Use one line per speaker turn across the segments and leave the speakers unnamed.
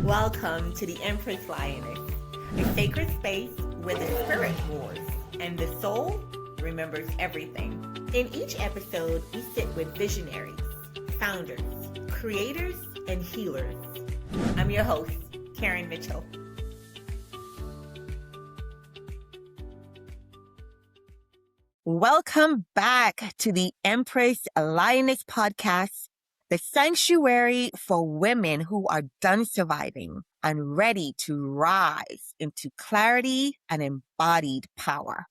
Welcome to the Empress Lioness, a sacred space where the spirit roars and the soul remembers everything. In each episode, we sit with visionaries, founders, creators, and healers. I'm your host, Karen Mitchell. Welcome back to the Empress Lioness podcast, the sanctuary for women who are done surviving and ready to rise into clarity and embodied power.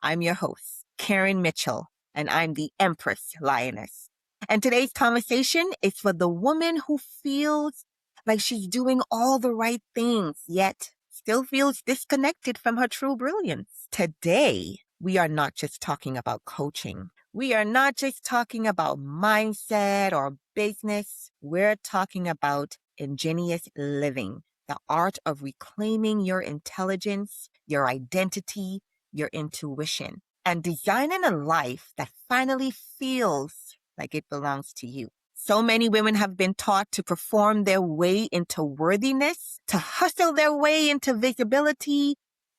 I'm your host, Karen Mitchell, and I'm the Empress Lioness. And today's conversation is for the woman who feels like she's doing all the right things, yet still feels disconnected from her true brilliance. Today, we are not just talking about coaching. We are not just talking about mindset or business. We're talking about ingenious living, the art of reclaiming your intelligence, your identity, your intuition, and designing a life that finally feels like it belongs to you. So many women have been taught to perform their way into worthiness, to hustle their way into visibility,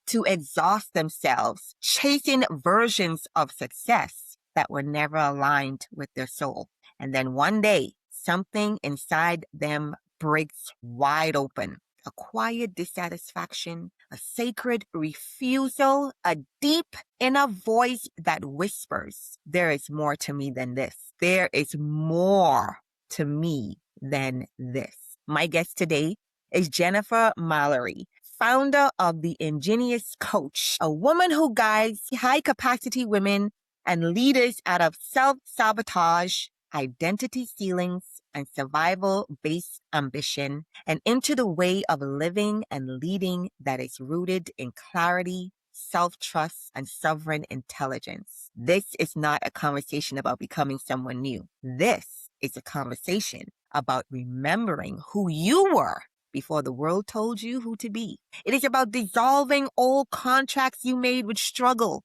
to exhaust themselves, chasing versions of success that were never aligned with their soul. And then one day, something inside them breaks wide open. A quiet dissatisfaction, a sacred refusal, a deep inner voice that whispers, there is more to me than this. There is more to me than this. My guest today is Jennifer Mallory, founder of the Ingenious Coach, a woman who guides high-capacity women and leaders out of self-sabotage, identity ceilings, and survival-based ambition, and into the way of living and leading that is rooted in clarity, self-trust, and sovereign intelligence. This is not a conversation about becoming someone new. This is a conversation about remembering who you were before the world told you who to be. It is about dissolving old contracts you made with struggle,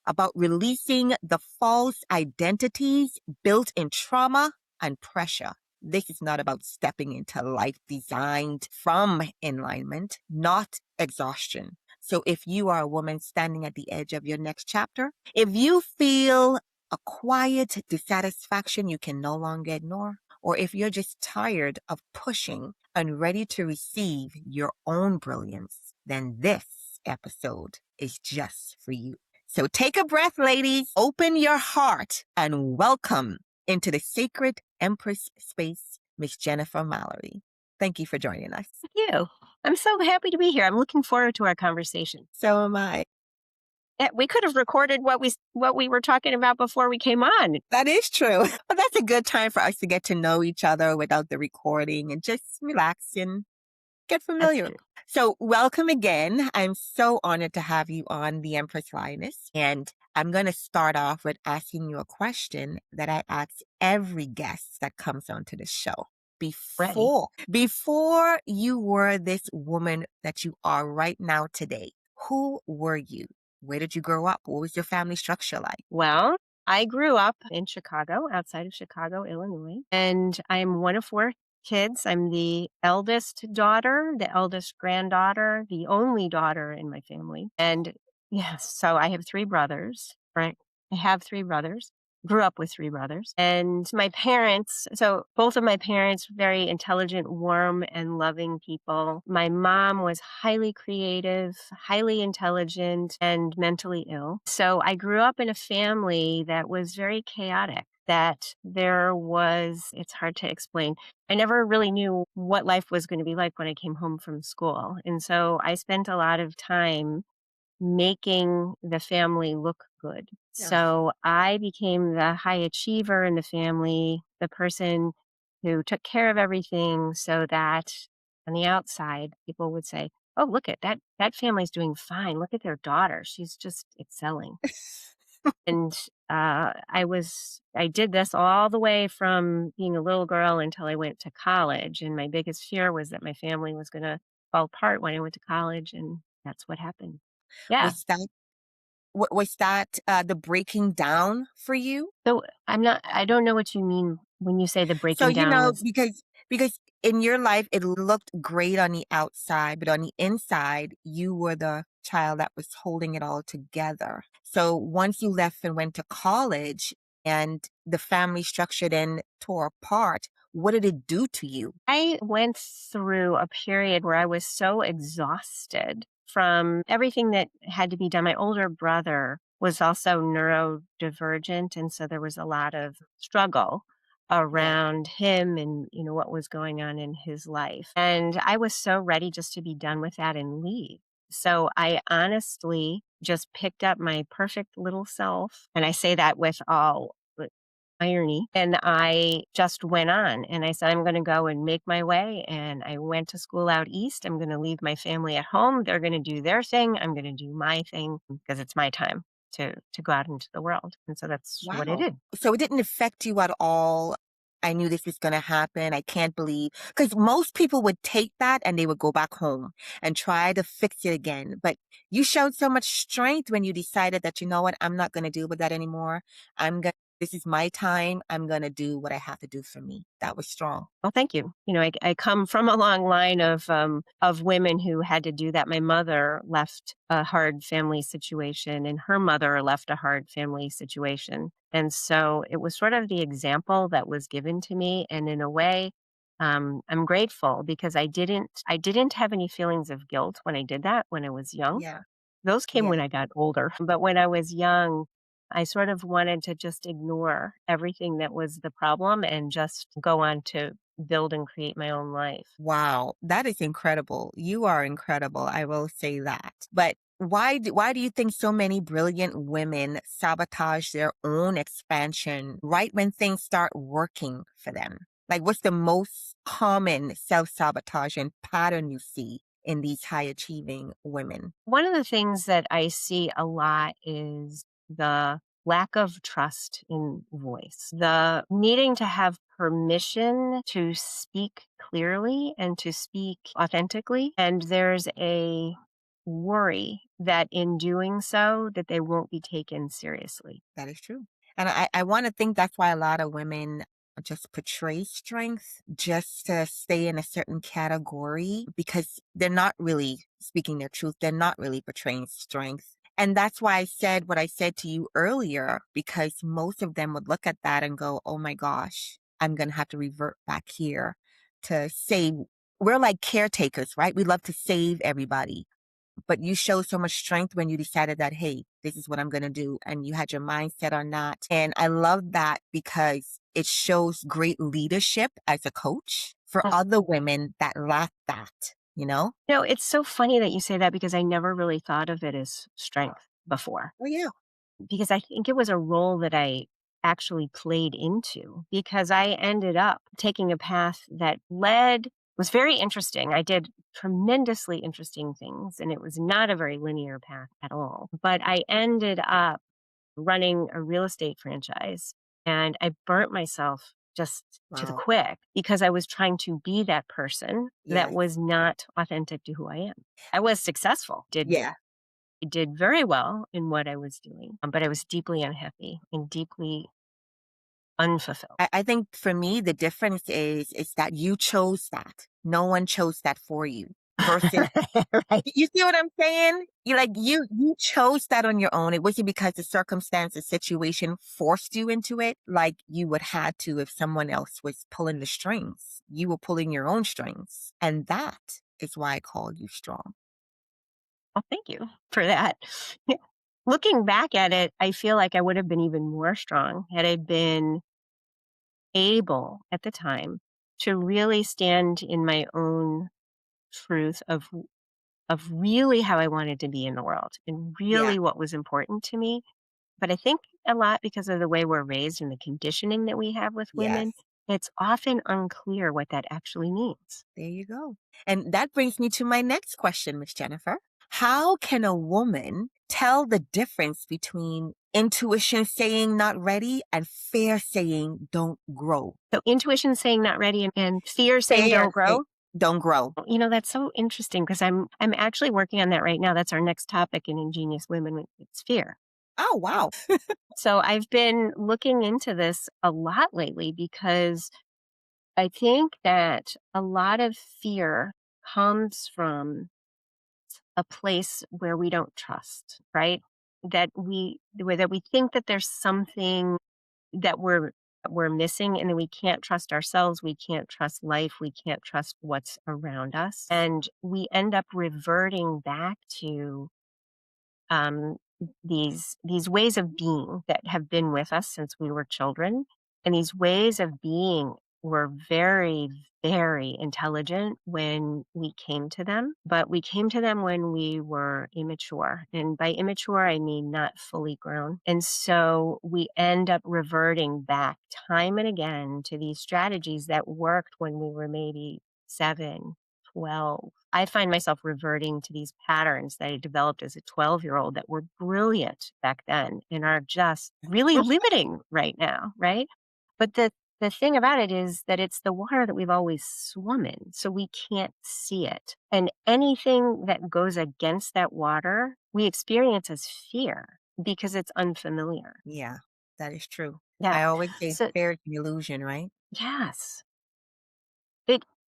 about releasing the false identities built in trauma and pressure. This is not about stepping into life designed from alignment, not exhaustion. So if you are a woman standing at the edge of your next chapter, if you feel a quiet dissatisfaction you can no longer ignore, or if you're just tired of pushing and ready to receive your own brilliance, then this episode is just for you. So take a breath, ladies, open your heart, and welcome into the sacred Empress space, Miss Jennifer Mallory. Thank you for joining us.
Thank you. I'm so happy to be here. I'm looking forward to our conversation.
So am I.
We could have recorded what we were talking about before we came on.
That is true. But that's a good time for us to get to know each other without the recording and just relax and get familiar. So welcome again. I'm so honored to have you on the Empress Lioness. And I'm going to start off with asking you a question that I ask every guest that comes onto the show. Before you were this woman that you are right now today, who were you? Where did you grow up? What was your family structure like?
Well, I grew up in Chicago, outside of Chicago, Illinois, and I'm one of 4 kids. I'm the eldest daughter, the eldest granddaughter, the only daughter in my family. And yes, so I have 3 brothers, right? I have 3 brothers. Grew up with 3 brothers. And my parents, so both of my parents, very intelligent, warm, and loving people. My mom was highly creative, highly intelligent, and mentally ill. So I grew up in a family that was very chaotic, that it's hard to explain. I never really knew what life was going to be like when I came home from school. And so I spent a lot of time making the family look good.
Yeah.
So I became the high achiever in the family, the person who took care of everything so that on the outside, people would say, oh, look at that family's doing fine. Look at their daughter. She's just excelling. And I did this all the way from being a little girl until I went to college. And my biggest fear was that my family was going to fall apart when I went to college. And that's what happened. Yeah.
Was that the breaking down for you?
So I don't know what you mean When you say the
So,
breaking down was
because in your life it looked great on the outside, but on the inside, you were the child that was holding it all together. So once you left and went to college and the family structure then tore apart, what did it do to you?
I went through a period where I was so exhausted from everything that had to be done. My older brother was also neurodivergent, and so there was a lot of struggle
Yeah.
around him and what was going on in his life. And I was so ready just to be done with that and leave. So I honestly just picked up my perfect little self, and I say that with all irony. And I just went on and I said, I'm going to go and make my way. And I went to school out east. I'm going to leave my family at home. They're going to do their thing. I'm going to do my thing because it's my time to go out into the world. And so that's what I
Wow.
did.
So it didn't affect you at all. I knew this was going to happen. I can't believe, because most people would take that and they would go back home and try to fix it again. But you showed so much strength when you decided that, you know what, I'm not going to deal with that anymore. This is my time. I'm going to do what I have to do for me. That was strong.
Well, thank you. I come from a long line of women who had to do that. My mother left a hard family situation, and her mother left a hard family situation, and so it was sort of the example that was given to me. And in a way, I'm grateful because I didn't have any feelings of guilt when I did that when I was young.
Yeah.
Those came
Yeah.
when I got older, but when I was young, I sort of wanted to just ignore everything that was the problem and just go on to build and create my own life.
Wow, that is incredible. You are incredible. I will say that. But why do you think so many brilliant women sabotage their own expansion right when things start working for them? Like, what's the most common self-sabotaging pattern you see in these high achieving women?
One of the things that I see a lot is the lack of trust in voice, the needing to have permission to speak clearly and to speak authentically. And there's a worry that in doing so that they won't be taken seriously.
That is true. And I want to think that's why a lot of women just portray strength just to stay in a certain category because they're not really speaking their truth. They're not really portraying strength. And that's why I said what I said to you earlier, because most of them would look at that and go, oh my gosh, I'm going to have to revert back here to save. We're like caretakers, right? We love to save everybody, but you showed so much strength when you decided that, hey, this is what I'm going to do. And you had your mindset on that. And I love that because it shows great leadership as a coach for
Mm.
other women that lack that, you know?
No, it's so funny that you say that because I never really thought of it as strength before.
Oh, yeah.
Because I think it was a role that I actually played into because I ended up taking a path that led was very interesting. I did tremendously interesting things and it was not a very linear path at all. But I ended up running a real estate franchise and I burnt myself just to the
Wow.
quick because I was trying to be that person that
Yes.
was not authentic to who I am. I was successful,
Yeah.
did very well in what I was doing, but I was deeply unhappy and deeply unfulfilled.
I think for me, the difference is that you chose that. No one chose that for you versus
Right.
you see what I'm saying? You chose that on your own. It wasn't because the circumstance, the situation forced you into it, like you would had to if someone else was pulling the strings. You were pulling your own strings. And that is why I call you strong.
Well, thank you for that. Looking back at it, I feel like I would have been even more strong had I been able at the time to really stand in my own truth of really how I wanted to be in the world and
Yeah.
really what was important to me. But I think a lot because of the way we're raised and the conditioning that we have with
Yes.
women, it's often unclear what that actually means.
There you go. And that brings me to my next question, Miss Jennifer. How can a woman tell the difference between intuition saying not ready and fear saying don't grow?
So intuition saying not ready and fear saying
Fear
don't
say
grow.
don't grow.
That's so interesting because I'm actually working on that right now. That's our next topic in Ingenious Women. It's fear.
Oh, wow.
So I've been looking into this a lot lately because I think that a lot of fear comes from a place where we don't trust, right? That we think that there's something that we're missing, and then we can't trust ourselves, we can't trust life, we can't trust what's around us. And we end up reverting back to um, these ways of being that have been with us since we were children, and these ways of being were very, very intelligent when we came to them, but we came to them when we were immature, and by immature I mean not fully grown. And so we end up reverting back time and again to these strategies that worked when we were maybe 7, 12. I find myself reverting to these patterns that I developed as a 12-year-old that were brilliant back then and are just really limiting right now, right? But the thing about it is that it's the water that we've always swum in, so we can't see it. And anything that goes against that water, we experience as fear because it's unfamiliar.
Yeah, that is true.
Yeah.
I always say
So,
fear is an illusion, right?
yes.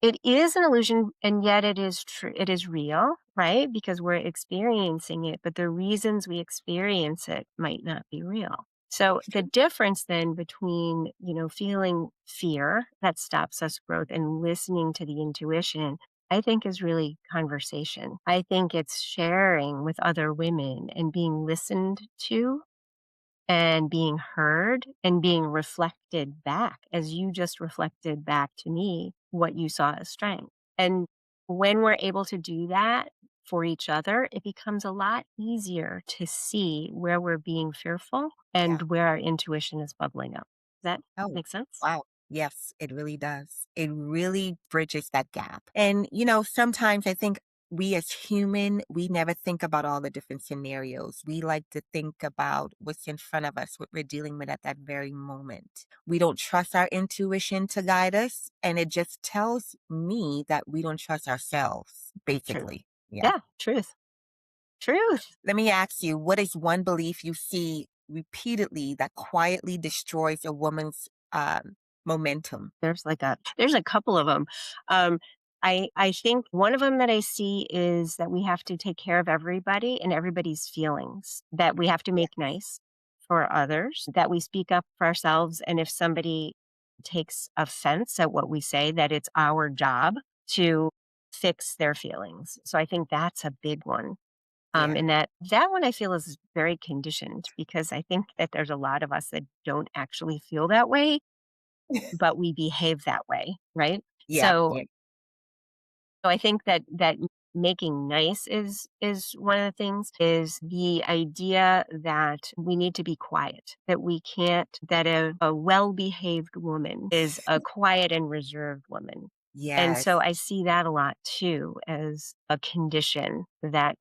It is an illusion, and yet it is true. It is real, right? Because we're experiencing it, but the reasons we experience it might not be real. So
It's
the
true.
difference then between, feeling fear that stops us growth and listening to the intuition, I think is really conversation. I think it's sharing with other women and being listened to and being heard and being reflected back as you just reflected back to me what you saw as strength. And when we're able to do that for each other, it becomes a lot easier to see where we're being fearful
Yeah.
and where our intuition is bubbling up. Does that
Oh,
make sense?
wow. Yes, it really does. It really bridges that gap. And, sometimes I think we as human, we never think about all the different scenarios. We like to think about what's in front of us, what we're dealing with at that very moment. We don't trust our intuition to guide us. And it just tells me that we don't trust ourselves,
True.
basically. Yeah.
Yeah, truth. Truth.
Let me ask you, what is one belief you see repeatedly that quietly destroys a woman's momentum?
There's a couple of them. I think one of them that I see is that we have to take care of everybody and everybody's feelings, that we have to
Yeah.
make nice for others, that we speak up for ourselves, and if somebody takes offense at what we say, that it's our job to fix their feelings. So I think that's a big one.
Yeah.
And that one I feel is very conditioned because I think that there's a lot of us that don't actually feel that way, but we behave that way, right?
Yeah.
So
Yeah.
so I think that making nice is one of the things, is the idea that we need to be quiet, that we can't that a well-behaved woman is a quiet and reserved woman. And so
Yes.
I see that a lot too as a condition that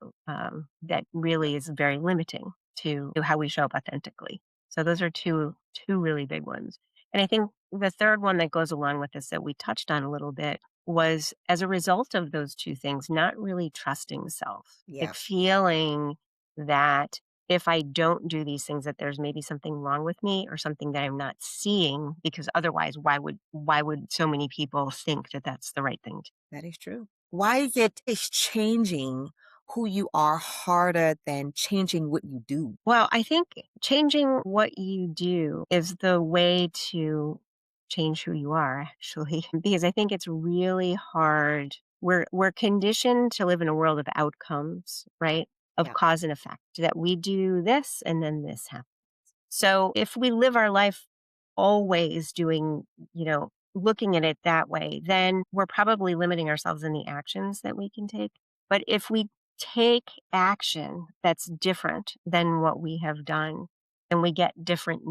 really is very limiting to how we show up authentically. So those are two really big ones. And I think the third one that goes along with this that we touched on a little bit was as a result of those two things, not really trusting self,
Yeah.
like feeling that if I don't do these things, that there's maybe something wrong with me or something that I'm not seeing, because otherwise, why would so many people think that that's the right thing?
That is true. Why is changing who you are harder than changing what you do?
Well, I think changing what you do is the way to change who you are, actually, because I think it's really hard. We're conditioned to live in a world of outcomes, right? Of
Yeah.
cause and effect, that we do this and then this happens. So if we live our life always doing, looking at it that way, then we're probably limiting ourselves in the actions that we can take. But if we take action that's different than what we have done, and we get different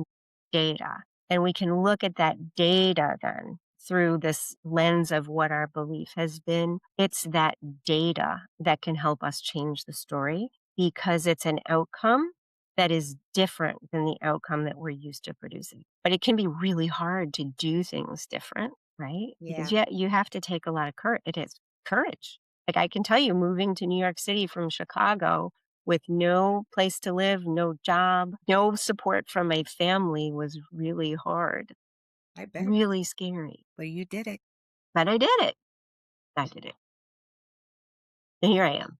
data, and we can look at that data then through this lens of what our belief has been, it's that data that can help us change the story because it's an outcome that is different than the outcome that we're used to producing. But it can be really hard to do things different, right? Because
Yeah.
you have to take a lot of courage. It is courage. Like I can tell you, moving to New York City from Chicago, with no place to live, no job, no support from my family was really hard,
I bet.
really scary.
But you did it.
But I did it. I did it. And here I am.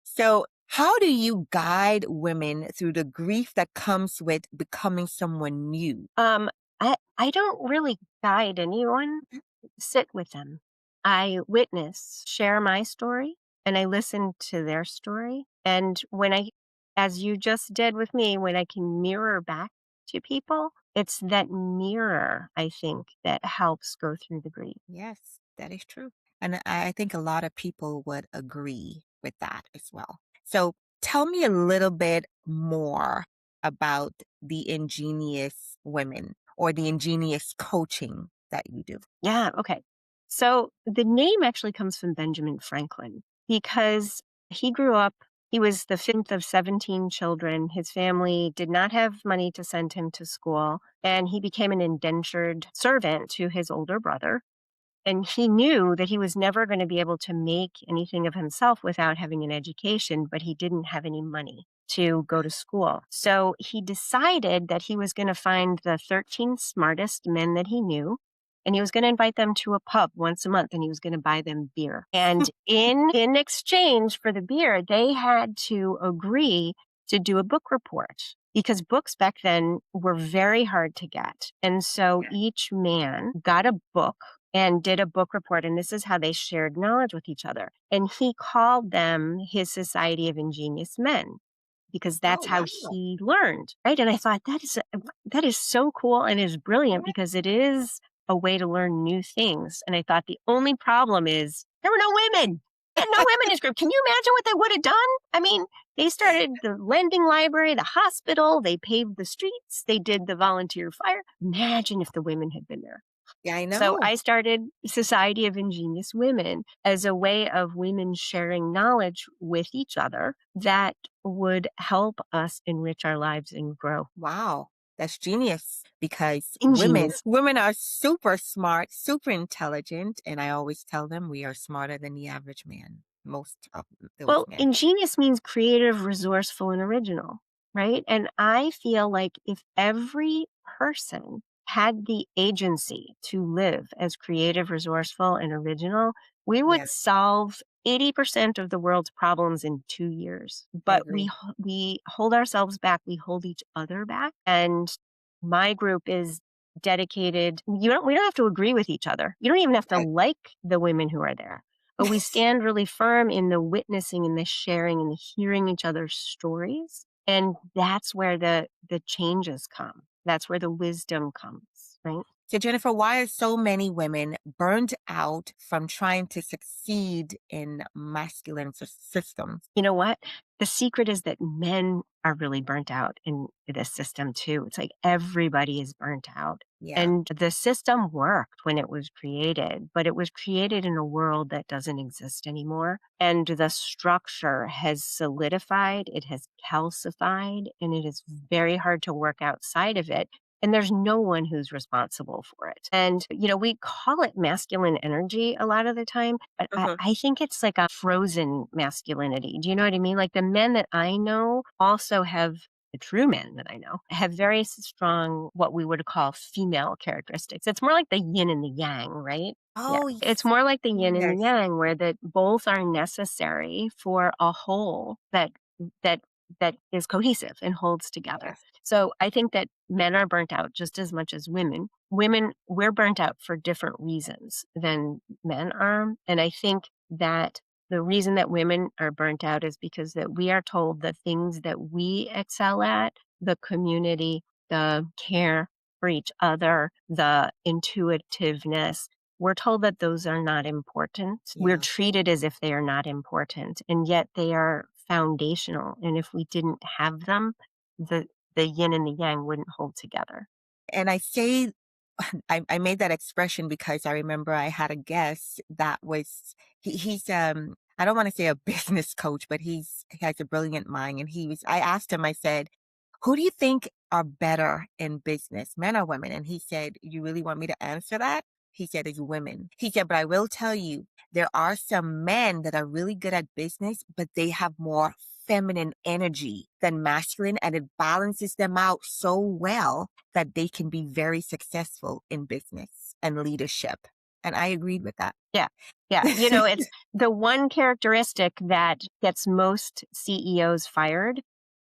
So, how do you guide women through the grief that comes with becoming someone new?
Um, I don't really guide anyone, sit with them. I witness, share my story, and I listen to their story. And as you just did with me, when I can mirror back to people, it's that mirror, I think, that helps go through the grief.
Yes, that is true. And I think a lot of people would agree with that as well. So tell me a little bit more about the ingenious women or the ingenious coaching that you do.
Yeah, okay. So the name actually comes from Benjamin Franklin because he grew up, he was the fifth of 17 children. His family did not have money to send him to school, and he became an indentured servant to his older brother. And he knew that he was never going to be able to make anything of himself without having an education, but he didn't have any money to go to school. So he decided that he was going to find the 13 smartest men that he knew. And he was going to invite them to a pub once a month and he was going to buy them beer. And in exchange for the beer, they had to agree to do a book report because books back then were very hard to get. And so
Yeah.
each man got a book and did a book report. And this is how they shared knowledge with each other. And he called them his Society of Ingenious Men because
Oh,
that's how
wow.
he learned. Right. And I thought that is so cool and is brilliant because it is a way to learn new things. And I thought the only problem is there were no women. There were no women in his group. Can you imagine what they would have done? I mean, they started the lending library, the hospital, they paved the streets, they did the volunteer fire. Imagine if the women had been there.
Yeah, I
So
know.
I started Society of Ingenious Women as a way of women sharing knowledge with each other that would help us enrich our lives and grow.
Wow. That's genius because
Ingenious.
women are super smart, super intelligent, and I always tell them we are smarter than the average man. Most of those
Well,
men.
ingenious means creative, resourceful, and original, right? And I feel like if every person had the agency to live as creative, resourceful, and original, we would
Yes,
solve 80% of the world's problems in 2 years.
I
But
agree.
we hold ourselves back, we hold each other back. And my group is dedicated. We don't have to agree with each other. You don't even have to
Right.
like the women who are there, but we stand really firm in the witnessing and the sharing and the hearing each other's stories. And that's where the changes come. That's where the wisdom comes, right?
So, Jennifer, why are so many women burned out from trying to succeed in masculine systems?
You know what? The secret is that men are really burnt out in this system too. It's like everybody is burnt out.
Yeah,
And the system worked when it was created, but it was created in a world that doesn't exist anymore. And the structure has solidified, it has calcified, and it is very hard to work outside of it. And there's no one who's responsible for it. And, we call it masculine energy a lot of the time, but
hmm,
I think it's like a frozen masculinity. Do you know what I mean? Like the men that I know also have the true men that I know have very strong, what we would call female characteristics. It's more like the yin and the yang, right? Yeah.
oh,
It's more like the yin and the
yes,
yang, where that both are necessary for a whole that that is cohesive and holds together.
yes.
So I think that men are burnt out just as much as women. Women, we're burnt out for different reasons than men are. And I think that the reason that women are burnt out is because that we are told the things that we excel at, the community, the care for each other, the intuitiveness, we're told that those are not important. We're
Yeah.
treated as if they are not important, and yet they are foundational. And if we didn't have them, the the yin and the yang wouldn't hold together.
And I say, I made that expression because I remember I had a guest that was, I don't want to say a business coach, but he has a brilliant mind. And I asked him, I said, who do you think are better in business, men or women? And he said, you really want me to answer that? He said it's women. He said, but I will tell you, there are some men that are really good at business, but they have more feminine energy than masculine, and it balances them out so well that they can be very successful in business and leadership. And I agreed with that.
Yeah. Yeah. You know, it's the one characteristic that gets most CEOs fired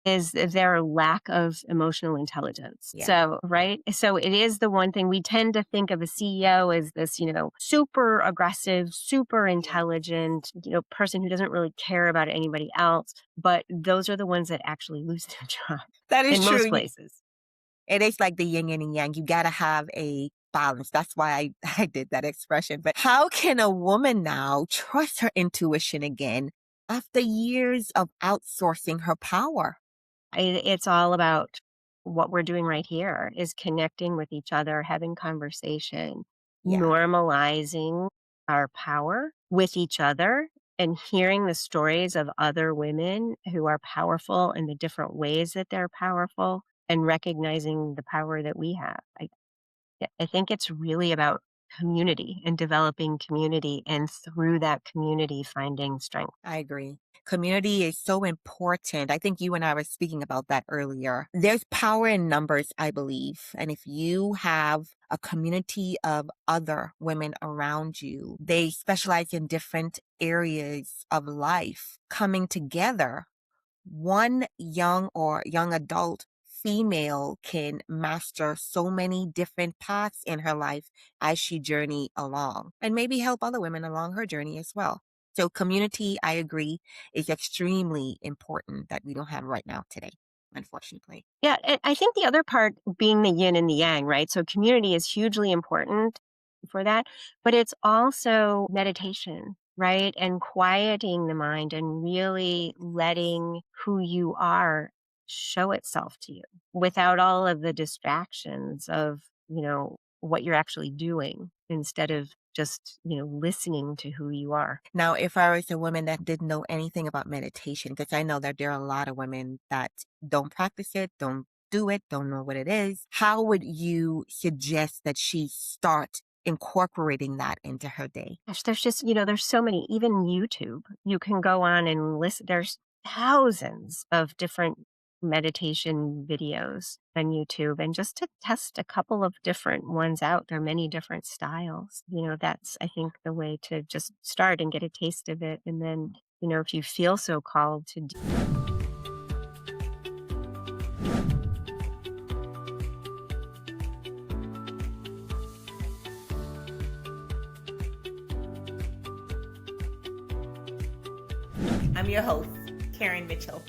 is their lack of emotional intelligence.
Yeah.
So, right. So it is the one thing we tend to think of a CEO as this, super aggressive, super intelligent, person who doesn't really care about anybody else. But those are the ones that actually lose their job
That is
in
true.
most places.
It is like the yin and yang. You got to have a balance. That's why I did that expression. But how can a woman now trust her intuition again after years of outsourcing her power?
It's all about what we're doing right here is connecting with each other, having conversation,
Yeah,
normalizing our power with each other and hearing the stories of other women who are powerful in the different ways that they're powerful and recognizing the power that we have. I think it's really about community and developing community and through that community finding strength.
I agree. Community is so important. I think you and I were speaking about that earlier. There's power in numbers, I believe. And if you have a community of other women around you, they specialize in different areas of life coming together. One young adult female can master so many different paths in her life as she journey along and maybe help other women along her journey as well. So community, I agree, is extremely important that we don't have right now today, unfortunately.
Yeah, and I think the other part being the yin and the yang, right? So community is hugely important for that, but it's also meditation, right? And quieting the mind and really letting who you are show itself to you without all of the distractions of, what you're actually doing instead of just, listening to who you are.
Now, if I was a woman that didn't know anything about meditation, because I know that there are a lot of women that don't practice it, don't do it, don't know what it is, how would you suggest that she start incorporating that into her day?
Gosh, there's just, there's so many, even YouTube, you can go on and listen. There's thousands of different meditation videos on YouTube. And just to test a couple of different ones out, there are many different styles. That's, I think, the way to just start and get a taste of it. And then, if you feel so called to
I'm your host, Karen Mitchell.